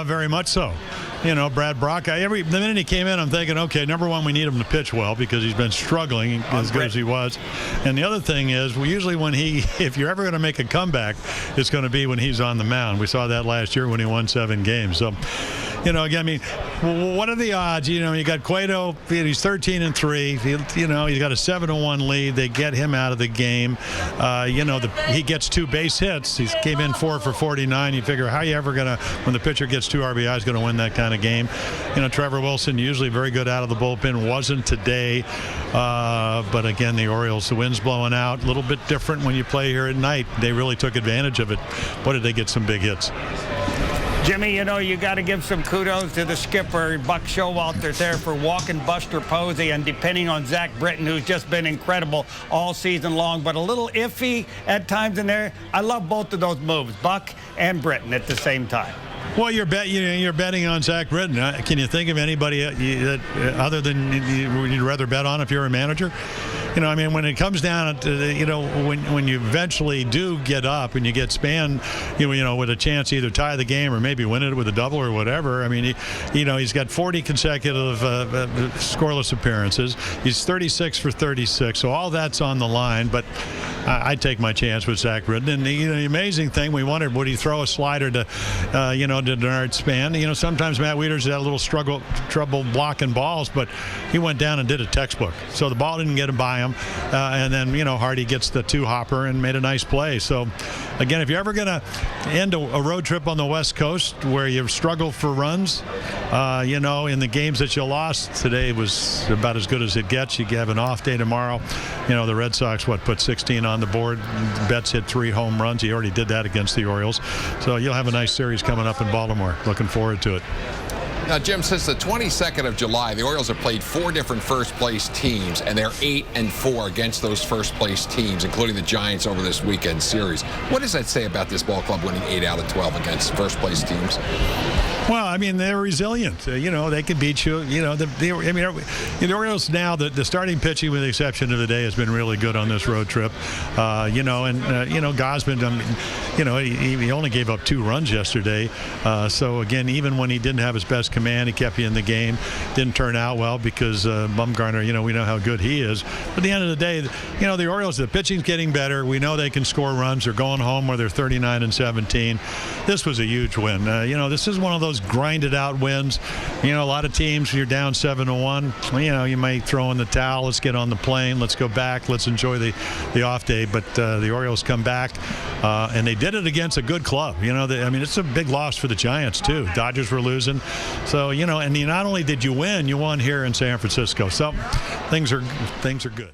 very much so. You know, Brad Brock, the minute he came in, I'm thinking, okay, number one, we need him to pitch well because he's been struggling as good as he was. And the other thing is, usually when if you're ever going to make a comeback, it's going to be when he's on the mound. We saw that last year when he won 7 games. So, you know, again, I mean, what are the odds? You know, you got Cueto, he's 13-3. You know, he's got a 7-1 lead. They get him out of the game. You know, he gets 2 base hits. He came in 4 for 49. You figure, how are you ever going to, when the pitcher gets 2 RBIs, going to win that kind of game? You know, Trevor Wilson, usually very good out of the bullpen, wasn't today. But again, the Orioles, the wind's blowing out. A little bit different when you play here at night. They really took advantage of it. What did they get some big hits? Jimmy, you know, you got to give some kudos to the skipper, Buck Showalter, there for walking Buster Posey and depending on Zach Britton, who's just been incredible all season long, but a little iffy at times in there. I love both of those moves, Buck and Britton at the same time. Well, you're betting on Zach Britton. Can you think of anybody that other than you'd rather bet on if you're a manager? You know, I mean, when it comes down to, you know, when you eventually do get up and you get Span, you know, with a chance to either tie the game or maybe win it with a double or whatever. I mean, he's got 40 consecutive scoreless appearances. He's 36 for 36, so all that's on the line. But I'd take my chance with Zach Britton. And the amazing thing, we wondered, would he throw a slider to, to Denard Span? You know, sometimes Matt Wieters had a little trouble blocking balls, but he went down and did a textbook. So the ball didn't get him by him. And then, Hardy gets the 2-hopper and made a nice play. So, again, if you're ever going to end a road trip on the West Coast where you've struggled for runs, in the games that you lost, today was about as good as it gets. You have an off day tomorrow. You know, the Red Sox, put 16 on the board. Betts hit 3 home runs. He already did that against the Orioles. So you'll have a nice series coming up in Baltimore. Looking forward to it. Now, Jim, since the 22nd of July, the Orioles have played 4 different first-place teams, and they're 8-4 against those first-place teams, including the Giants over this weekend series. What does that say about this ball club winning 8 out of 12 against first-place teams? Well, I mean, they're resilient. They can beat you. The Orioles now, the starting pitching, with the exception of the day, has been really good on this road trip. Gausman, he only gave up 2 runs yesterday. So, again, even when he didn't have his best command, he kept you in the game. Didn't turn out well because Bumgarner, we know how good he is. But at the end of the day, the Orioles, the pitching's getting better. We know they can score runs. They're going home where they're 39-17. This was a huge win. This is one of those grinded out wins. A lot of teams, you're down 7-1. You may throw in the towel. Let's get on the plane. Let's go back. Let's enjoy the off day. But the Orioles come back, and they did it against a good club. It's a big loss for the Giants too. Dodgers were losing. So, and not only did you win, you won here in San Francisco. So things are good.